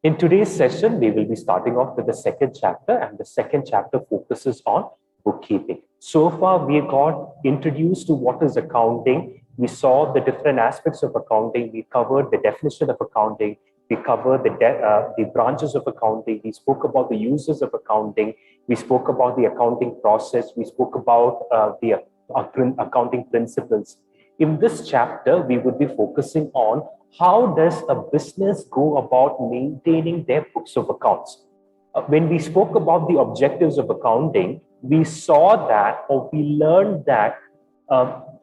In today's session, we will be starting off with the second chapter, and the second chapter focuses on bookkeeping. So far, we got introduced to what is accounting. We saw the different aspects of accounting. We covered the definition of accounting. We covered the branches of accounting. We spoke about the uses of accounting. We spoke about the accounting process. We spoke about the accounting principles. In this chapter, we would be focusing on how does a business go about maintaining their books of accounts. When we spoke about the objectives of accounting, we saw that, or we learned that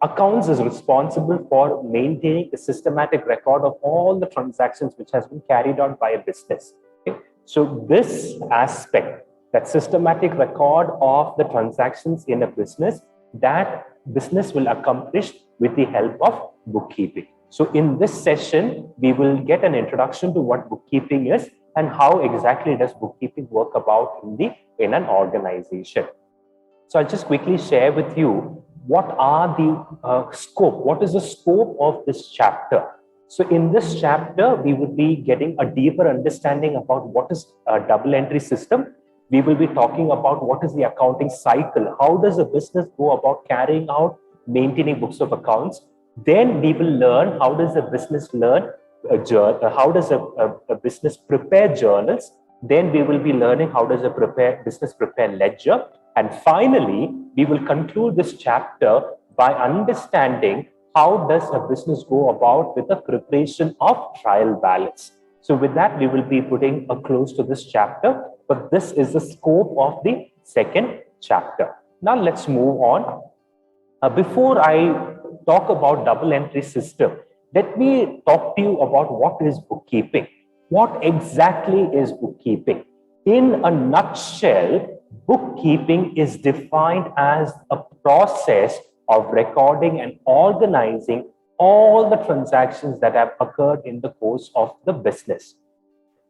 accounts is responsible for maintaining a systematic record of all the transactions which has been carried out by a business. Okay? So this aspect, that systematic record of the transactions in a business, that business will accomplish with the help of bookkeeping. So in this session, we will get an introduction to what bookkeeping is and how exactly does bookkeeping work about in an organization. So I'll just quickly share with you what are the scope, what is the scope of this chapter. So in this chapter, we will be getting a deeper understanding about what is a double entry system. We will be talking about what is the accounting cycle. How does a business go about carrying out, maintaining books of accounts? Then we will learn how does a business learn, how does a business prepare journals. Then we will be learning how does a business prepare ledger. And finally, we will conclude this chapter by understanding how does a business go about with the preparation of trial balance. So with that, we will be putting a close to this chapter, but this is the scope of the second chapter. Now let's move on. Before I talk about double entry system, let me talk to you about what is bookkeeping. What exactly is bookkeeping? In a nutshell, bookkeeping is defined as a process of recording and organizing all the transactions that have occurred in the course of the business.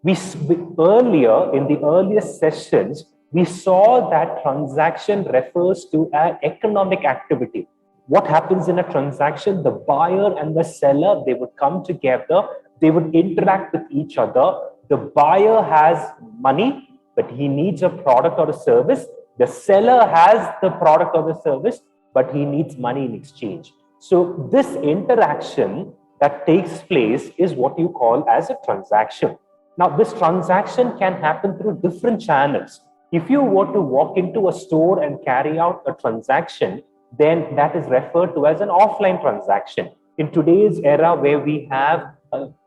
In the earlier sessions, we saw that transaction refers to an economic activity. What happens in a transaction? The buyer and the seller, they would come together, they would interact with each other. The buyer has money, but he needs a product or a service. The seller has the product or the service, but he needs money in exchange. So this interaction that takes place is what you call as a transaction. Now, this transaction can happen through different channels. If you were to walk into a store and carry out a transaction, then that is referred to as an offline transaction. In today's era, where we have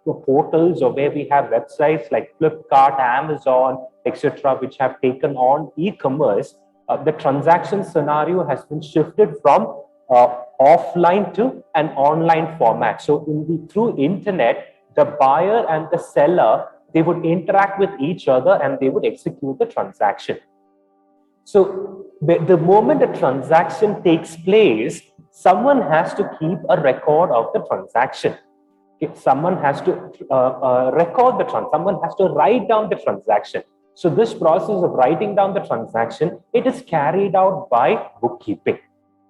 portals or where we have websites like Flipkart, Amazon, etc., which have taken on e-commerce, the transaction scenario has been shifted from offline to an online format. So through internet, the buyer and the seller, they would interact with each other and they would execute the transaction. So the moment a transaction takes place, someone has to keep a record of the transaction. Someone has to record the transaction. Someone has to write down the transaction. So this process of writing down the transaction, it is carried out by bookkeeping.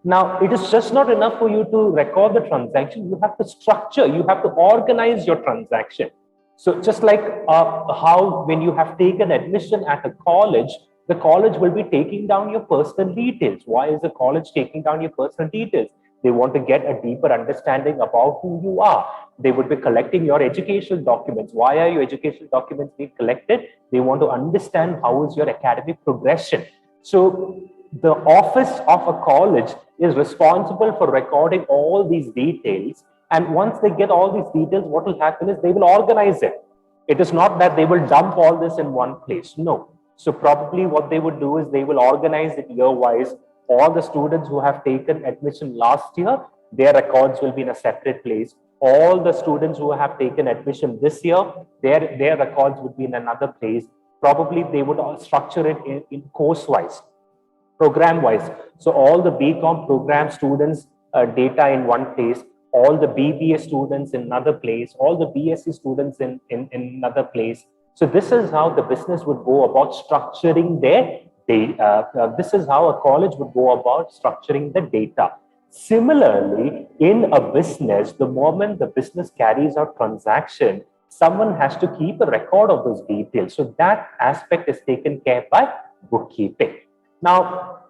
Now, it is just not enough for you to record the transaction. You have to structure, you have to organize your transaction. So just like how when you have taken admission at a college, the college will be taking down your personal details. Why is the college taking down your personal details? They want to get a deeper understanding about who you are. They would be collecting your educational documents. Why are your educational documents being collected? They want to understand how is your academic progression. So the office of a college is responsible for recording all these details. And once they get all these details, what will happen is they will organize it. It is not that they will dump all this in one place. No. So probably what they would do is they will organize it year-wise. All the students who have taken admission last year, their records will be in a separate place. All the students who have taken admission this year, their records would be in another place. Probably they would structure it in course-wise, program-wise. So all the BCom program students' data in one place, all the BBA students in another place, all the BSc students in another place. So this is how the business would go about structuring their data. This is how a college would go about structuring the data. Similarly, in a business, the moment the business carries out transaction, someone has to keep a record of those details. So that aspect is taken care by bookkeeping. Now,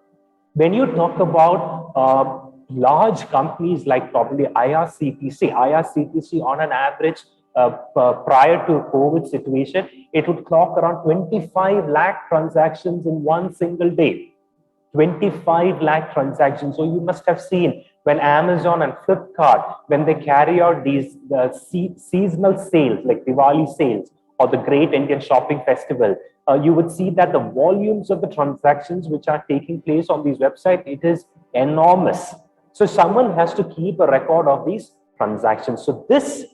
when you talk about large companies like probably IRCTC on an average prior to COVID situation, it would clock around 25 lakh transactions in one single day. 25 lakh transactions. So you must have seen when Amazon and Flipkart, when they carry out these seasonal sales like Diwali sales or the Great Indian Shopping Festival, you would see that the volumes of the transactions which are taking place on these websites, it is enormous. So someone has to keep a record of these transactions. So this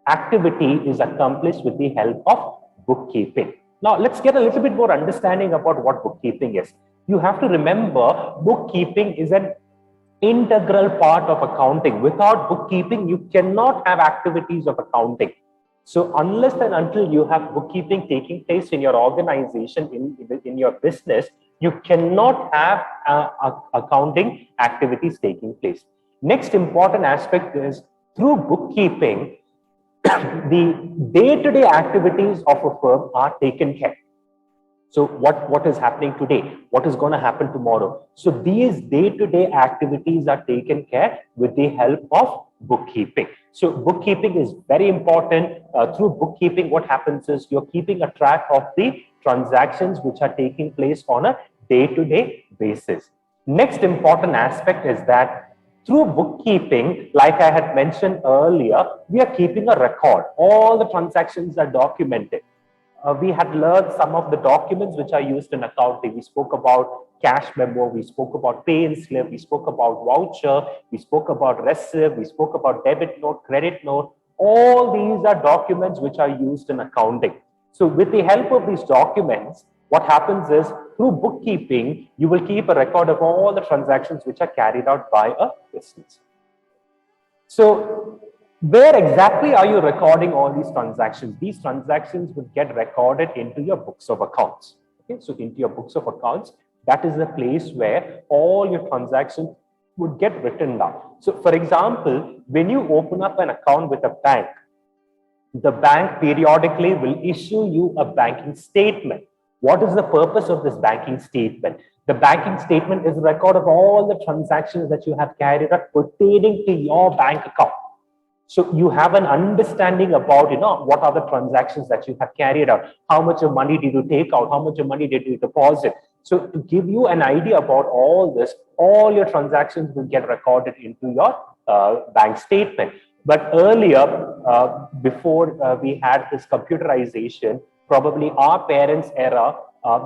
activity is accomplished with the help of bookkeeping. Now let's get a little bit more understanding about what bookkeeping is. You have to remember, bookkeeping is an integral part of accounting. Without bookkeeping, you cannot have activities of accounting. So unless and until you have bookkeeping taking place in your organization, in your business, you cannot have accounting activities taking place. Next important aspect is, through bookkeeping, the day-to-day activities of a firm are taken care. So what is happening today? What is going to happen tomorrow? So these day-to-day activities are taken care with the help of bookkeeping. So bookkeeping is very important. Through bookkeeping, what happens is you're keeping a track of the transactions which are taking place on a day-to-day basis. Next important aspect is that through bookkeeping, like I had mentioned earlier, we are keeping a record. All the transactions are documented. We had learned some of the documents which are used in accounting. We spoke about cash memo, we spoke about pay and slip, we spoke about voucher, we spoke about receipt, we spoke about debit note, credit note. All these are documents which are used in accounting. So with the help of these documents, what happens is, through bookkeeping, you will keep a record of all the transactions which are carried out by a business. So where exactly are you recording all these transactions? These transactions would get recorded into your books of accounts. Okay, so into your books of accounts, that is the place where all your transactions would get written down. So for example, when you open up an account with a bank, the bank periodically will issue you a banking statement. What is the purpose of this banking statement? The banking statement is a record of all the transactions that you have carried out pertaining to your bank account. So you have an understanding about, what are the transactions that you have carried out? How much of money did you take out? How much of money did you deposit? So to give you an idea about all this, all your transactions will get recorded into your bank statement. But earlier, before we had this computerization, probably our parents' era,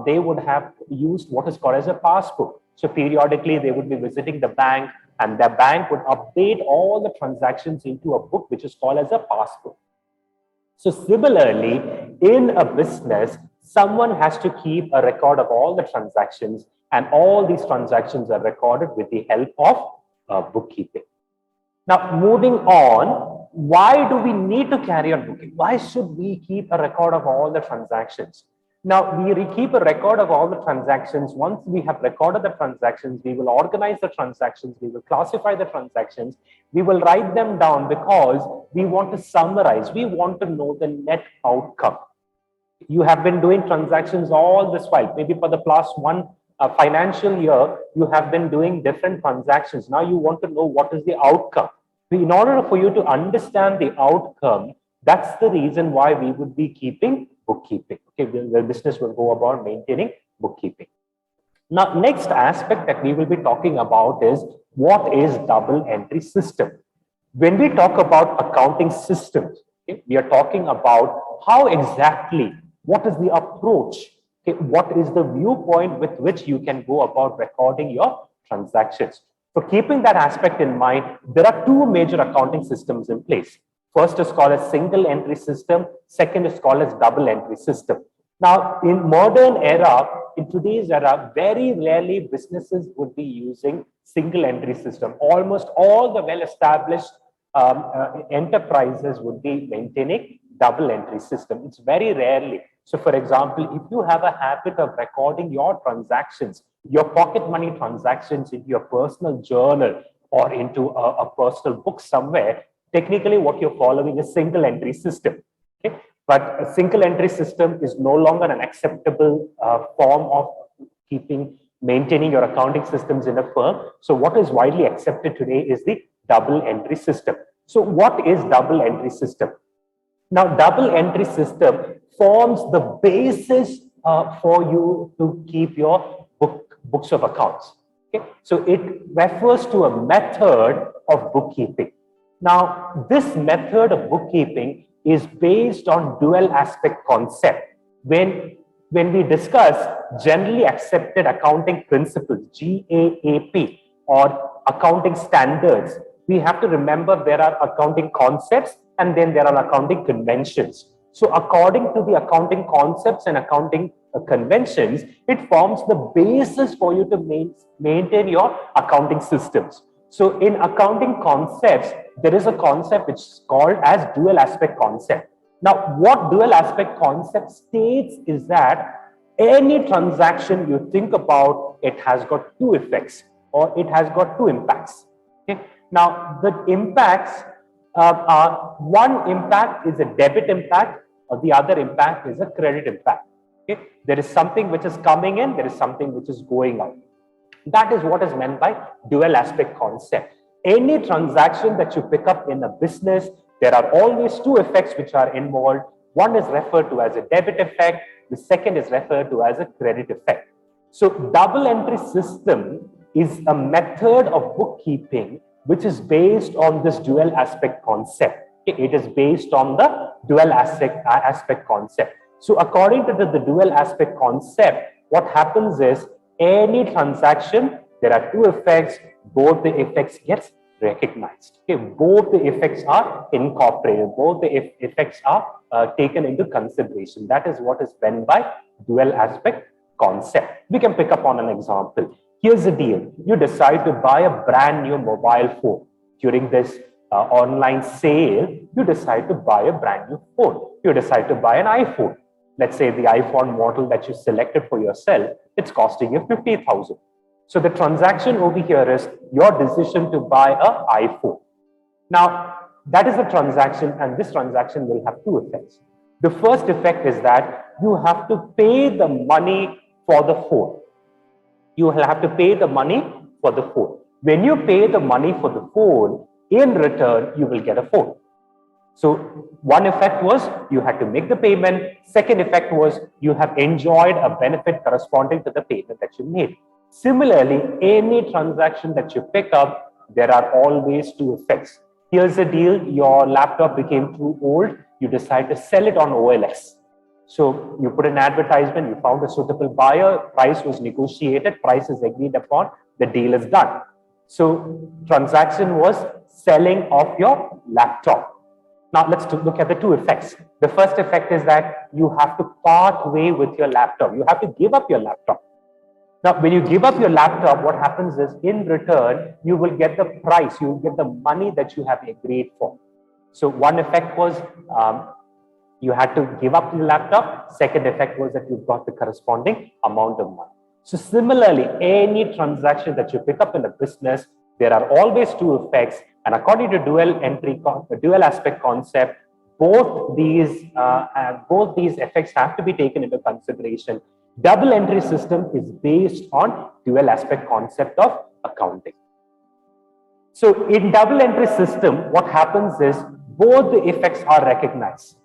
they would have used what is called as a passbook. So periodically, they would be visiting the bank, and the bank would update all the transactions into a book, which is called as a passbook. So similarly, in a business, someone has to keep a record of all the transactions, and all these transactions are recorded with the help of bookkeeping. Now, moving on, why do we need to carry on bookkeeping? Why should we keep a record of all the transactions? Now, we keep a record of all the transactions. Once we have recorded the transactions, we will organize the transactions, we will classify the transactions, we will write them down because we want to summarize, we want to know the net outcome. You have been doing transactions all this while, maybe for the past one financial year, you have been doing different transactions. Now you want to know what is the outcome. In order for you to understand the outcome, that's the reason why we would be keeping bookkeeping. Okay, the business will go about maintaining bookkeeping. Now, next aspect that we will be talking about is, what is double entry system? When we talk about accounting systems, okay, we are talking about how exactly, what is the approach, okay, what is the viewpoint with which you can go about recording your transactions. So keeping that aspect in mind, there are two major accounting systems in place. First is called a single entry system. Second is called as double entry system. Now, in modern era, in today's era, very rarely businesses would be using single entry system. Almost all the well-established enterprises would be maintaining double entry system. It's very rarely. So for example, if you have a habit of recording your transactions, your pocket money transactions into your personal journal or into a personal book somewhere, technically what you're following is single entry system. Okay? But a single entry system is no longer an acceptable form of maintaining your accounting systems in a firm. So what is widely accepted today is the double entry system. So what is double entry system? Now, double entry system forms the basis for you to keep your books of accounts. Okay? So it refers to a method of bookkeeping. Now, this method of bookkeeping is based on dual aspect concept. When we discuss generally accepted accounting principles, GAAP, or accounting standards, we have to remember there are accounting concepts and then there are accounting conventions. So according to the accounting concepts and accounting conventions, it forms the basis for you to maintain your accounting systems. So in accounting concepts, there is a concept which is called as dual aspect concept. Now, what dual aspect concept states is that any transaction you think about, it has got two effects or it has got two impacts. Okay? Now, the impacts are one impact is a debit impact or the other impact is a credit impact. Okay? There is something which is coming in, there is something which is going out. That is what is meant by dual aspect concept. Any transaction that you pick up in a business, there are always two effects which are involved. One is referred to as a debit effect. The second is referred to as a credit effect. So double entry system is a method of bookkeeping which is based on this dual aspect concept. It is based on the dual aspect concept. So according to the dual aspect concept, what happens is any transaction, there are two effects, both the effects gets recognized. Okay, both the effects are incorporated, both the effects are taken into consideration. That is what is meant by dual aspect concept. We can pick up on an example. Here's the deal. You decide to buy a brand new mobile phone. During this online sale, you decide to buy a brand new phone. You decide to buy an iPhone. Let's say the iPhone model that you selected for yourself, it's costing you 50,000. So the transaction over here is your decision to buy an iPhone. Now, that is a transaction, and this transaction will have two effects. The first effect is that you have to pay the money for the phone. You will have to pay the money for the phone. When you pay the money for the phone, in return, you will get a phone. So one effect was you had to make the payment. Second effect was you have enjoyed a benefit corresponding to the payment that you made. Similarly, any transaction that you pick up, there are always two effects. Here's the deal. Your laptop became too old. You decide to sell it on OLX. So you put an advertisement, you found a suitable buyer, price was negotiated, price is agreed upon, the deal is done. So transaction was selling of your laptop. Now let's look at the two effects. The first effect is that you have to part way with your laptop. You have to give up your laptop. Now, when you give up your laptop, what happens is in return, you will get the price, you will get the money that you have agreed for. So one effect was you had to give up your laptop. Second effect was that you got the corresponding amount of money. So similarly, any transaction that you pick up in a business, there are always two effects. And according to dual aspect concept, both these effects have to be taken into consideration. Double entry system is based on dual aspect concept of accounting. So in double entry system, what happens is both the effects are recognized.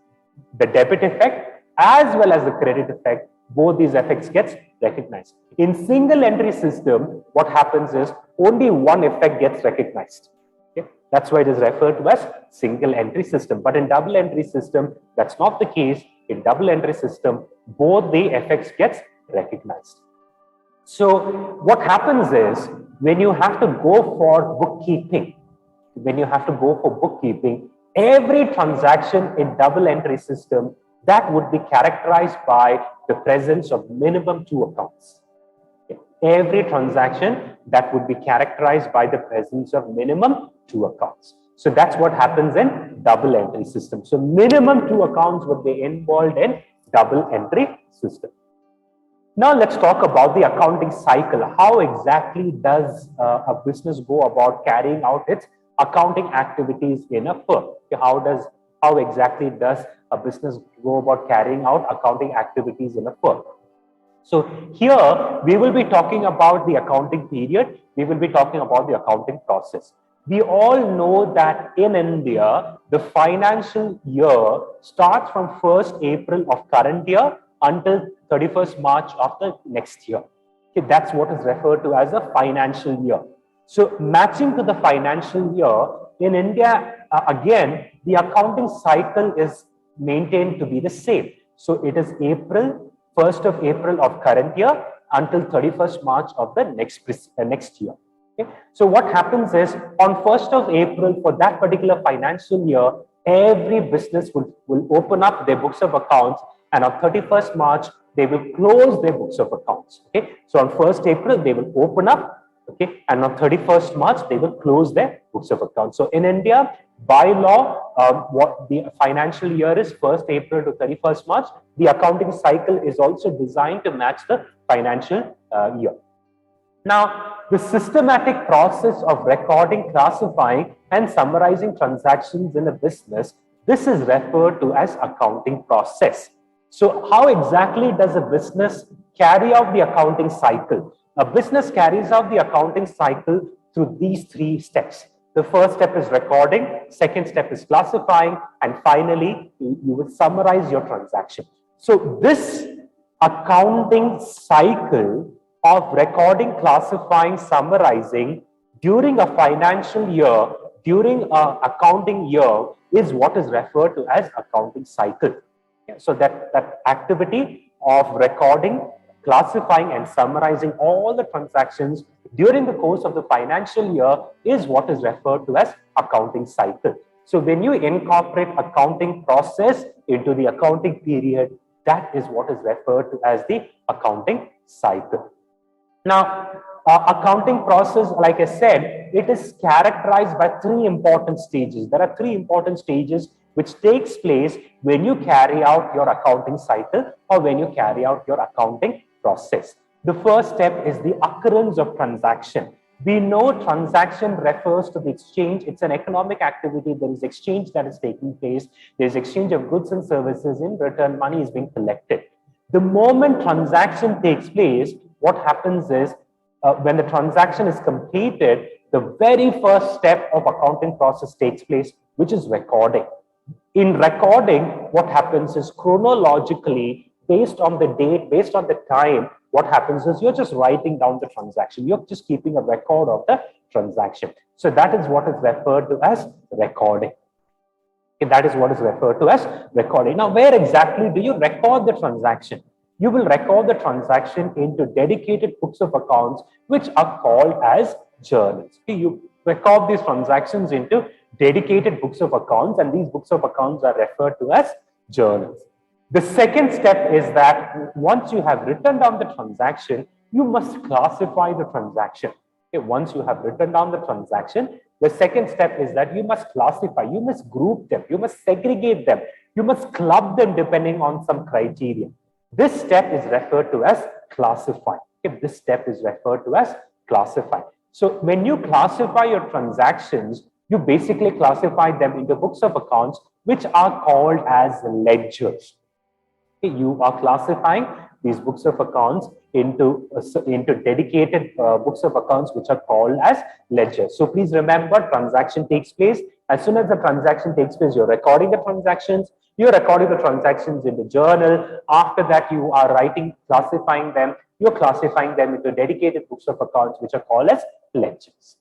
The debit effect as well as the credit effect, both these effects gets recognized. In single entry system, what happens is only one effect gets recognized. Okay? That's why it is referred to as single entry system. But in double entry system, that's not the case. In double entry system, both the effects gets recognized. So what happens is when you have to go for bookkeeping, every transaction in double entry system, that would be characterized by the presence of minimum two accounts. Okay. Every transaction that would be characterized by the presence of minimum two accounts. So that's what happens in double entry system. So minimum two accounts would be involved in double entry system. Now let's talk about the accounting cycle. How exactly does a business go about carrying out its accounting activities in a firm? How does How exactly does a business go about carrying out accounting activities in a firm? So here we will be talking about the accounting period. We will be talking about the accounting process. We all know that in India, the financial year starts from 1st April of current year until 31st March of the next year. Okay, that's what is referred to as a financial year. So matching to the financial year, in India, again, the accounting cycle is maintained to be the same. So it is 1st of April of current year until 31st March of the next year. Okay? So what happens is on 1st of April for that particular financial year, every business will open up their books of accounts, and on 31st March, they will close their books of accounts. Okay? So on 1st April, they will open up. Okay, and on 31st March, they will close their books of accounts. So in India, by law, what the financial year is 1st April to 31st March. The accounting cycle is also designed to match the financial year. Now, the systematic process of recording, classifying, and summarizing transactions in a business, this is referred to as accounting process. So how exactly does a business carry out the accounting cycle? A business carries out the accounting cycle through these 3 steps. The first step is recording, second step is classifying, and finally, you will summarize your transaction. So this accounting cycle of recording, classifying, summarizing during a financial year, during an accounting year, is what is referred to as accounting cycle. So that activity of recording, classifying, and summarizing all the transactions during the course of the financial year is what is referred to as accounting cycle. So when you incorporate accounting process into the accounting period, that is what is referred to as the accounting cycle. Now, accounting process, like I said, it is characterized by 3 important stages. There are 3 important stages which takes place when you carry out your accounting cycle or when you carry out your accounting process. The first step is the occurrence of transaction. We know transaction refers to the exchange. It's an economic activity. There is exchange that is taking place. There is exchange of goods and services. In return, money is being collected. The moment transaction takes place, what happens is when the transaction is completed, the very first step of accounting process takes place, which is recording. In recording, what happens is chronologically, based on the date, based on the time, what happens is you're just writing down the transaction. You're just keeping a record of the transaction. So that is what is referred to as recording. Okay, that is what is referred to as recording. Now, where exactly do you record the transaction? You will record the transaction into dedicated books of accounts, which are called as journals. Okay, you record these transactions into dedicated books of accounts, and these books of accounts are referred to as journals. The second step is that once you have written down the transaction, you must classify the transaction. Okay, once you have written down the transaction, the second step is that you must classify, you must group them, you must segregate them, you must club them depending on some criteria. This step is referred to as classify. Okay, this step is referred to as classify. So when you classify your transactions, you basically classify them into books of accounts, which are called as ledgers. Okay, you are classifying these books of accounts into dedicated books of accounts, which are called as ledgers. So please remember, transaction takes place. As soon as the transaction takes place, you're recording the transactions. You're recording the transactions in the journal. After that, you are classifying them. You're classifying them into dedicated books of accounts, which are called as ledgers.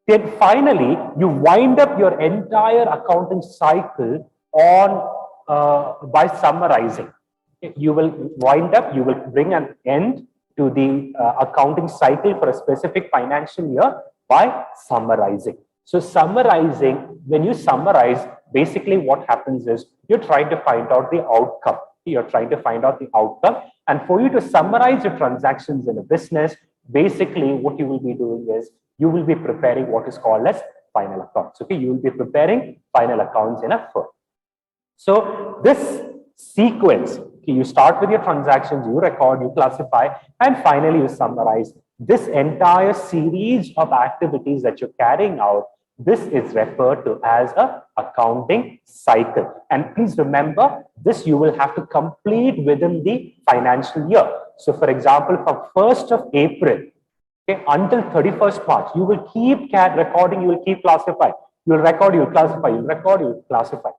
Then finally, you wind up your entire accounting cycle by summarizing. You will wind up, you will bring an end to the accounting cycle for a specific financial year by summarizing. So summarizing, when you summarize, basically what happens is you're trying to find out the outcome. You're trying to find out the outcome. And for you to summarize your transactions in a business, basically what you will be doing is you will be preparing what is called as final accounts. Okay, you will be preparing final accounts in a firm. So this sequence, okay, you start with your transactions, you record, you classify, and finally you summarize. This entire series of activities that you're carrying out, This is referred to as a accounting cycle. And please remember, this you will have to complete within the financial year. So for example, from 1st of April, okay, until 31st March, you will keep recording, you will keep classifying. You will record, you will classify, you will record, you will classify.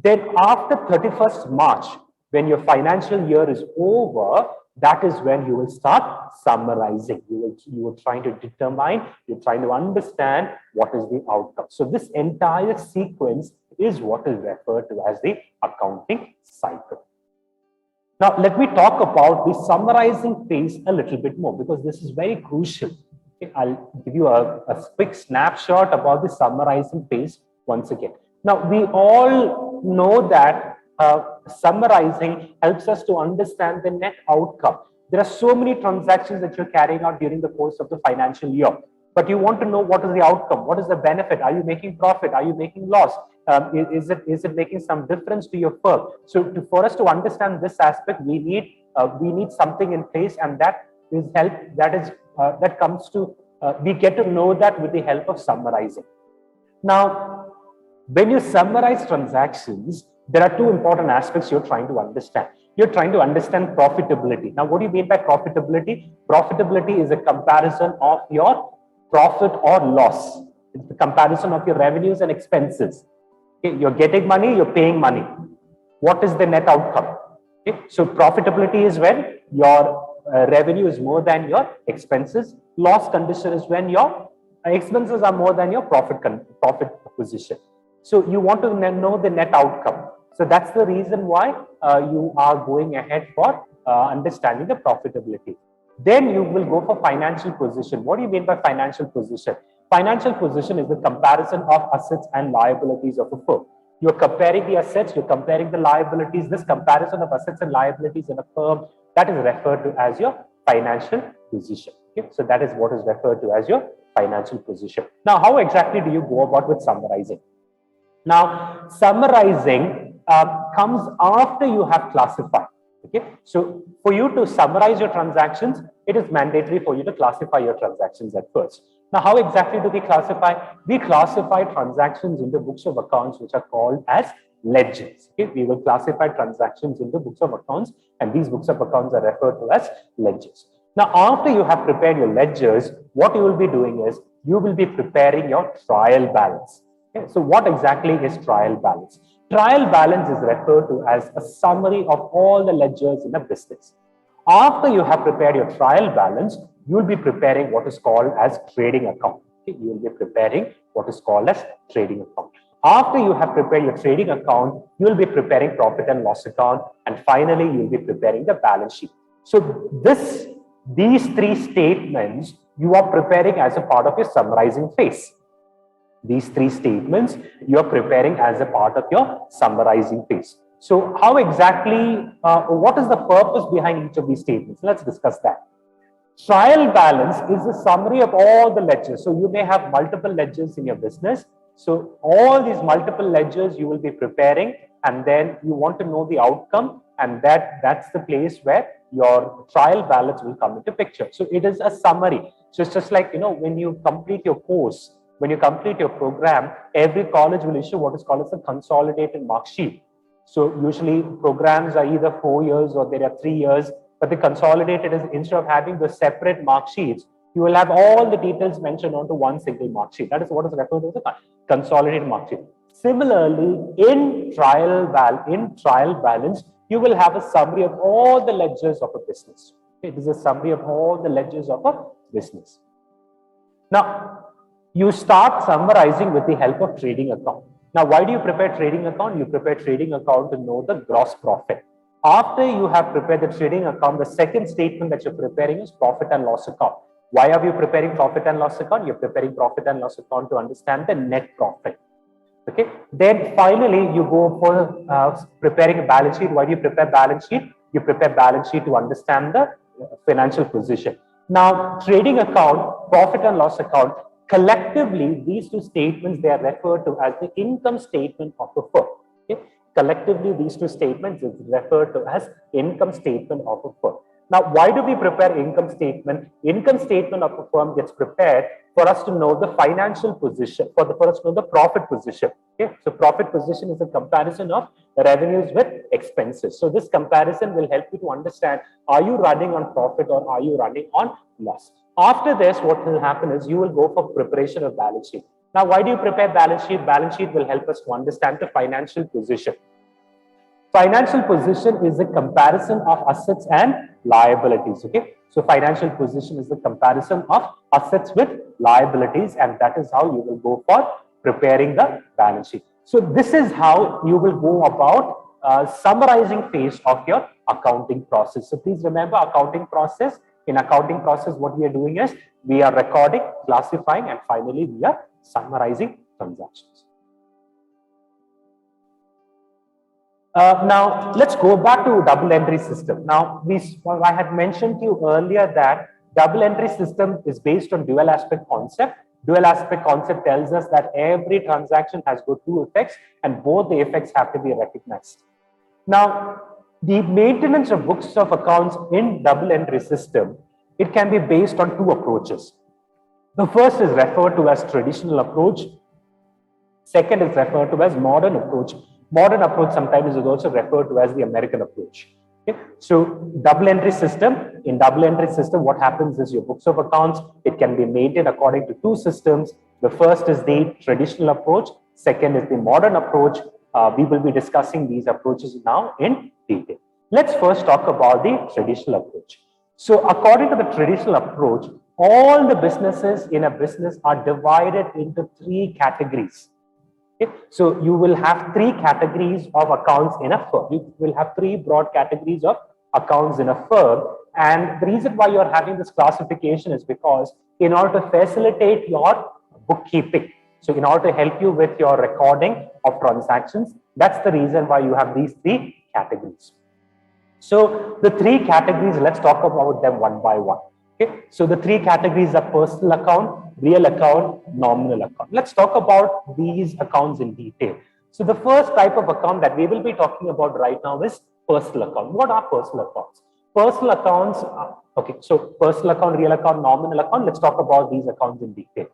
Then after 31st March, when your financial year is over, that is when you will start summarizing. You will trying to determine, you're trying to understand what is the outcome. So this entire sequence is what is referred to as the accounting cycle. Now, let me talk about the summarizing phase a little bit more, because this is very crucial. Okay, I'll give you a quick snapshot about the summarizing phase once again. Now, we all know that summarizing helps us to understand the net outcome. There are so many transactions that you're carrying out during the course of the financial year, but you want to know what is the outcome, what is the benefit, are you making profit, are you making loss, is it making some difference to your firm? So for us to understand this aspect, we need something in place, and that is help that comes to we get to know that with the help of summarizing. Now, when you summarize transactions, there are two important aspects you're trying to understand. You're trying to understand profitability. Now, what do you mean by profitability? Profitability is a comparison of your profit or loss. It's the comparison of your revenues and expenses. Okay? You're getting money, you're paying money. What is the net outcome? Okay? So profitability is when your revenue is more than your expenses. Loss condition is when your expenses are more than your profit position. So you want to know the net outcome. So that's the reason why you are going ahead for understanding the profitability. Then you will go for financial position. What do you mean by financial position? Financial position is the comparison of assets and liabilities of a firm. You're comparing the assets, you're comparing the liabilities. This comparison of assets and liabilities in a firm, that is referred to as your financial position. Okay? So that is what is referred to as your financial position. Now, how exactly do you go about with summarizing? Now, summarizing comes after you have classified. Okay, so for you to summarize your transactions, it is mandatory for you to classify your transactions at first. Now, how exactly do we classify? We classify transactions into books of accounts, which are called as ledgers. Okay, we will classify transactions into books of accounts, and these books of accounts are referred to as ledgers. Now, after you have prepared your ledgers, what you will be doing is you will be preparing your trial balance. Okay, so what exactly is trial balance? Trial balance is referred to as a summary of all the ledgers in a business. After you have prepared your trial balance, you will be preparing what is called as trading account. Okay, you will be preparing what is called as trading account. After you have prepared your trading account, you will be preparing profit and loss account, and finally you will be preparing the balance sheet. So these three statements you are preparing as a part of your summarizing phase. These three statements you are preparing as a part of your summarizing phase. So how exactly, what is the purpose behind each of these statements? Let's discuss that. Trial balance is a summary of all the ledgers. So you may have multiple ledgers in your business. So all these multiple ledgers you will be preparing, and then you want to know the outcome, and that's the place where your trial balance will come into picture. So it is a summary. So it's just like, when you complete your course, when you complete your program, every college will issue what is called as a consolidated mark sheet. So usually programs are either 4 years or there are 3 years, but the consolidated is, instead of having the separate mark sheets, you will have all the details mentioned onto one single mark sheet. That is what is referred to as a consolidated mark sheet. Similarly, in trial balance, you will have a summary of all the ledgers of a business. It is a summary of all the ledgers of a business. Now, you start summarizing with the help of trading account. Now, why do you prepare trading account? You prepare trading account to know the gross profit. After you have prepared the trading account, the second statement that you're preparing is profit and loss account. Why are you preparing profit and loss account? You're preparing profit and loss account to understand the net profit. Okay. Then finally, you go for preparing a balance sheet. Why do you prepare balance sheet? You prepare balance sheet to understand the financial position. Now, trading account, profit and loss account, collectively, these two statements, they are referred to as the income statement of the firm. Okay? Collectively, these two statements is referred to as income statement of a firm. Now, why do we prepare income statement? Income statement of a firm gets prepared for us to know the financial position, for us to know the profit position. Okay, so profit position is a comparison of revenues with expenses. So this comparison will help you to understand, are you running on profit or are you running on loss? After this, what will happen is you will go for preparation of balance sheet. Now, why do you prepare balance sheet? Balance sheet will help us to understand the financial position. Financial position is a comparison of assets and liabilities. Okay, so financial position is the comparison of assets with liabilities, and that is how you will go for preparing the balance sheet. So this is how you will go about summarizing phase of your accounting process. So please remember, accounting process. In accounting process, what we are doing is we are recording, classifying, and finally we are summarizing transactions. Now, let's go back to double entry system. Now, I had mentioned to you earlier that double entry system is based on dual aspect concept. Dual aspect concept tells us that every transaction has got two effects and both the effects have to be recognized. Now, the maintenance of books of accounts in double entry system, it can be based on two approaches. The first is referred to as traditional approach. Second is referred to as modern approach. Modern approach sometimes is also referred to as the American approach. Okay? So double entry system, in double entry system, what happens is your books of accounts, it can be maintained according to two systems. The first is the traditional approach. Second is the modern approach. We will be discussing these approaches now in detail. Let's first talk about the traditional approach. So according to the traditional approach, all the businesses in a business are divided into three categories. Okay. So you will have three categories of accounts in a firm. You will have three broad categories of accounts in a firm. And the reason why you are having this classification is because in order to facilitate your bookkeeping, so in order to help you with your recording of transactions, that's the reason why you have these three categories. So the three categories, let's talk about them one by one. Okay, so the three categories are personal account, real account, nominal account. Let's talk about these accounts in detail. So the first type of account that we will be talking about right now is personal account. What are personal accounts? Personal accounts, okay, so personal account, real account, nominal account. Let's talk about these accounts in detail.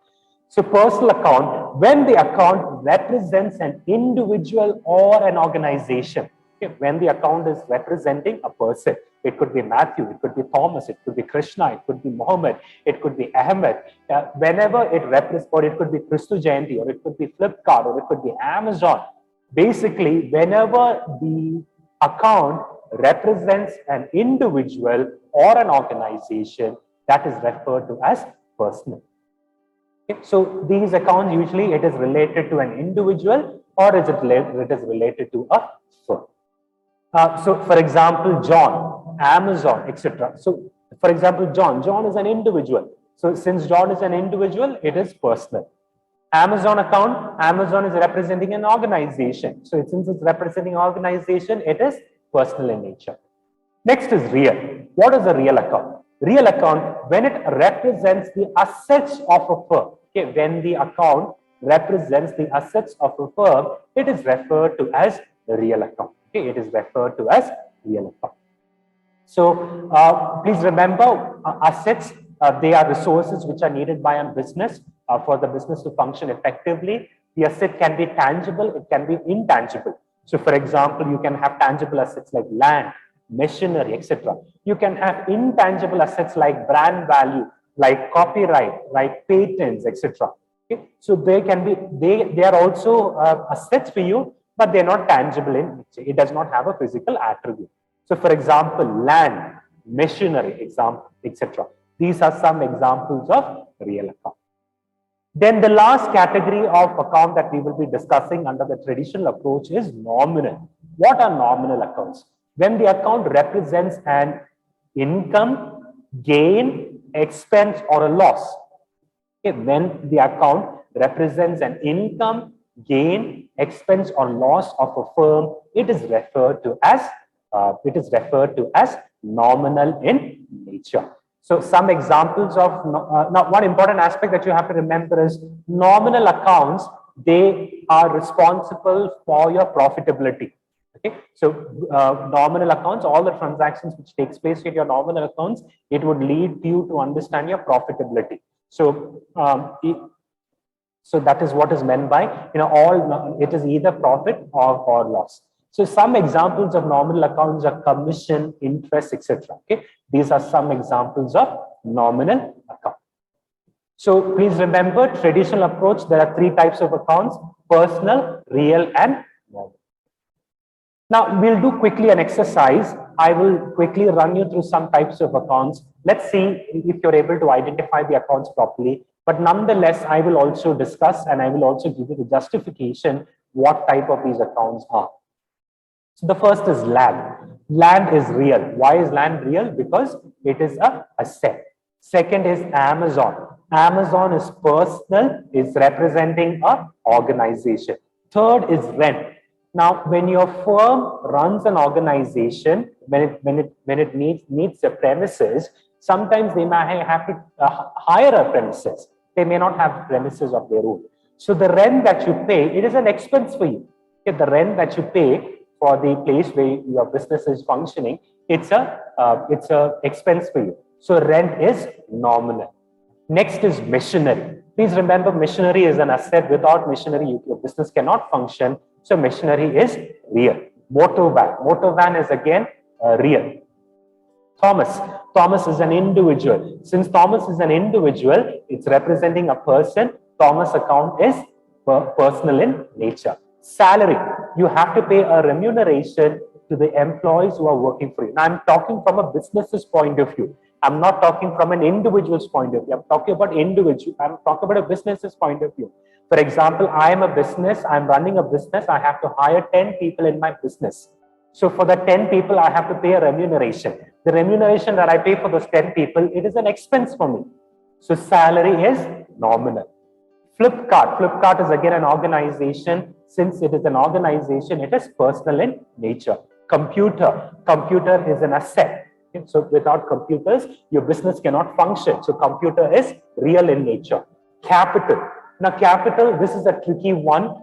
So personal account, when the account represents an individual or an organization, okay, when the account is representing a person, it could be Matthew, it could be Thomas, it could be Krishna, it could be Mohammed, it could be Ahmed. Whenever it represents, or it could be Kristu Jayanti, or it could be Flipkart, or it could be Amazon. Basically, whenever the account represents an individual or an organization, that is referred to as personal. Okay, so these accounts, usually it is related to an individual or it is related to a firm. So for example, John, Amazon, etc. So for example, John is an individual. So since John is an individual, it is personal. Amazon account, Amazon is representing an organization. So since it's representing organization, it is personal in nature. Next is real. What is a real account? Real account, when it represents the assets of a firm. Okay, when the account represents the assets of a firm, it is referred to as the real account. Okay, it is referred to as real account. So please remember, assets, they are resources which are needed by a business for the business to function effectively. The asset can be tangible, it can be intangible. So for example, you can have tangible assets like land, machinery, etc. You can have intangible assets like brand value, like copyright, like patents, etc. Okay? So they can be, they are also assets for you, but they're not tangible in nature. It does not have a physical attribute. So for example, land, machinery, example, etc. These are some examples of real account. Then the last category of account that we will be discussing under the traditional approach is nominal. What are nominal accounts? When the account represents an income, gain, expense, or a loss. Okay, when the account represents an income, gain, expense, or loss of a firm, it is referred to as nominal in nature. So some examples of now, one important aspect that you have to remember is nominal accounts, they are responsible for your profitability. Okay, so nominal accounts, all the transactions which takes place in your nominal accounts, it would lead you to understand your profitability. So, so that is what is meant by, it is either profit or loss. So some examples of nominal accounts are commission, interest, etc. Okay, these are some examples of nominal account. So please remember, traditional approach, there are three types of accounts: personal, real, and nominal. Now we'll do quickly an exercise. I will quickly run you through some types of accounts. Let's see if you're able to identify the accounts properly. But nonetheless, I will also discuss and I will also give you the justification what type of these accounts are. So the first is land. Land is real. Why is land real? Because it is a asset. Second is Amazon. Amazon is personal, is representing a organization. Third is rent. Now, when your firm runs an organization, when it needs the premises, sometimes they may have to hire a premises. They may not have premises of their own. So the rent that you pay, it is an expense for you. Okay, the rent that you pay for the place where your business is functioning, it's a expense for you. So rent is nominal. Next is machinery. Please remember, machinery is an asset. Without machinery, your business cannot function. So machinery is real. Motor van. Motor van is again real. Thomas is an individual. Since Thomas is an individual, it's representing a person. Thomas account is personal in nature. Salary. You have to pay a remuneration to the employees who are working for you. Now, I'm talking from a business's point of view. I'm not talking from an individual's point of view. I'm talking about individual. I'm talking about a business's point of view. For example, I am a business. I'm running a business. I have to hire 10 people in my business. So for the 10 people, I have to pay a remuneration. The remuneration that I pay for those 10 people, it is an expense for me. So salary is nominal. Flipkart is again an organization. Since it is an organization, it is personal in nature. Computer is an asset. Okay? So without computers, your business cannot function. So computer is real in nature. Capital. Now capital, this is a tricky one.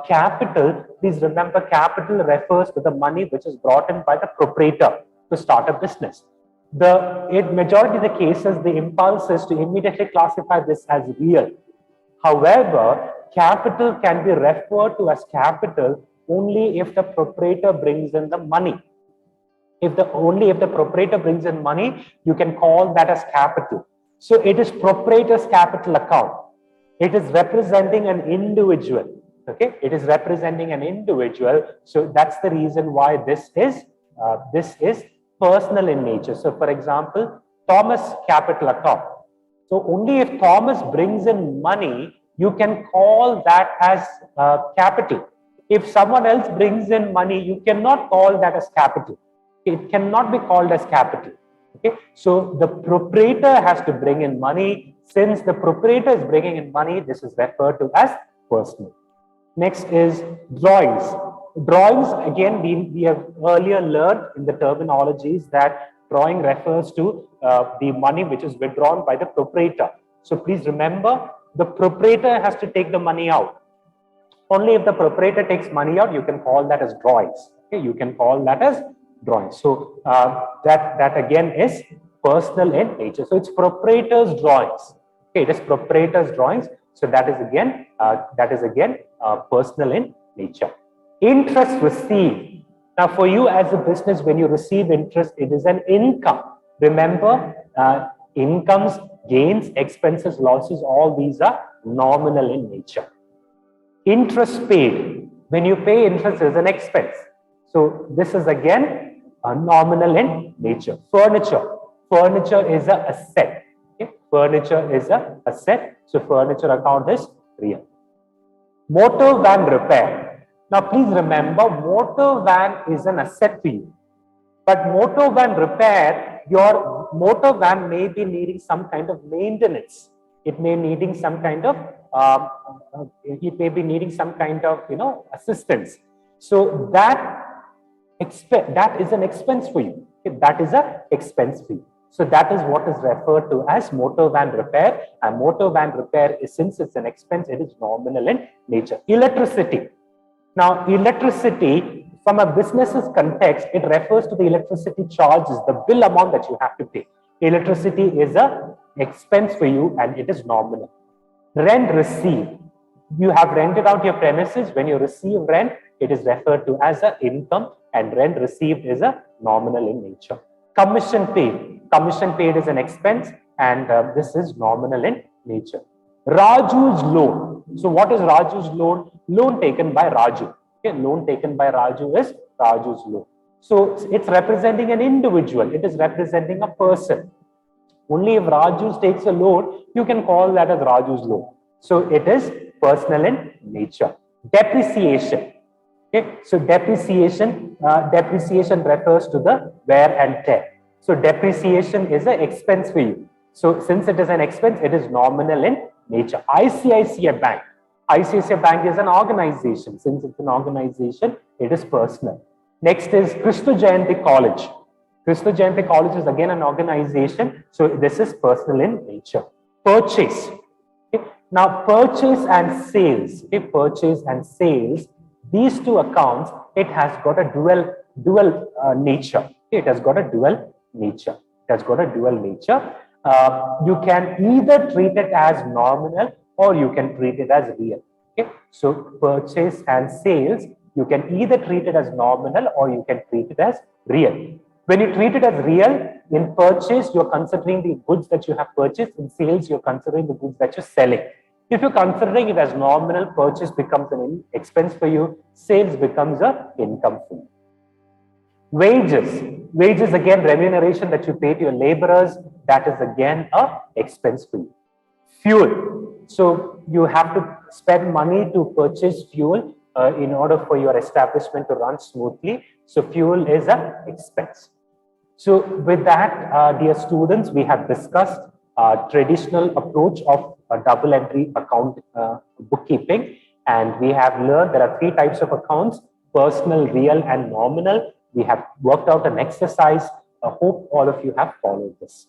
Capital, please remember, capital refers to the money which is brought in by the proprietor to start a business. In majority of the cases, the impulse is to immediately classify this as real. However, capital can be referred to as capital only if the proprietor brings in the money. Only if the proprietor brings in money, you can call that as capital. So it is proprietor's capital account. It is representing an individual. Okay, it is representing an individual. So that's the reason why this is personal in nature. So for example, Thomas capital account. So only if Thomas brings in money, you can call that as capital. If someone else brings in money, you cannot call that as capital. It cannot be called as capital. Okay, so the proprietor has to bring in money. Since the proprietor is bringing in money, this is referred to as personal. Next is drawings. Drawings, again, we have earlier learned in the terminologies that drawing refers to the money which is withdrawn by the proprietor. So please remember, the proprietor has to take the money out. Only if the proprietor takes money out, you can call that as drawings. Okay, you can call that as drawings. So that again is personal in nature. So it's proprietor's drawings. Okay, it is proprietor's drawings. So that is again personal in nature. Interest received. Now, for you as a business, when you receive interest, it is an income. Remember, incomes, gains, expenses, losses, all these are nominal in nature. Interest paid. When you pay interest, it is an expense. So this is again nominal in nature. Furniture. Furniture is an asset. Okay? Furniture is an asset. So furniture account is real. Motor van repair. Now please remember, motor van is an asset for you. But motor van repair, your motor van may be needing some kind of maintenance. It may needing some kind of assistance. So that is an expense for you. Okay? That is an expense for you. So that is what is referred to as motor van repair. And motor van repair is, since it's an expense, it is nominal in nature. Electricity. Now, electricity, from a business's context, it refers to the electricity charges, the bill amount that you have to pay. Electricity is expense for you and it is nominal. Rent received. You have rented out your premises. When you receive rent, it is referred to as an income, and rent received is a nominal in nature. Commission paid. Commission paid is an expense, and this is nominal in nature. Raju's loan. So what is Raju's loan? Loan taken by Raju. Okay, loan taken by Raju is Raju's loan. So it's representing an individual. It is representing a person. Only if Raju takes a loan, you can call that as Raju's loan. So it is personal in nature. Depreciation. Okay, so depreciation refers to the wear and tear. So depreciation is an expense for you. So since it is an expense, it is nominal in nature. ICICI Bank. ICICI Bank is an organization. Since it's an organization, it is personal. Next is Krishna Jayanti College. Krishna Jayanti College is again an organization. So this is personal in nature. Purchase. Okay. Now purchase and sales. Okay. Purchase and sales. These two accounts, it has got a dual nature. Okay. It has got a dual nature. It has got a dual nature. You can either treat it as nominal or you can treat it as real. Okay. So purchase and sales, you can either treat it as nominal or you can treat it as real. When you treat it as real, in purchase, you're considering the goods that you have purchased. In sales, you're considering the goods that you're selling. If you're considering it as nominal, purchase becomes an expense for you. Sales becomes an income for you. Wages. Wages, again, remuneration that you pay to your laborers. That is, again, an expense for you. Fuel. So you have to spend money to purchase fuel in order for your establishment to run smoothly. So fuel is an expense. So with that, dear students, we have discussed traditional approach of a double entry account bookkeeping, and we have learned there are 3 types of accounts: personal, real, and nominal. We have worked out an exercise. I hope all of you have followed this.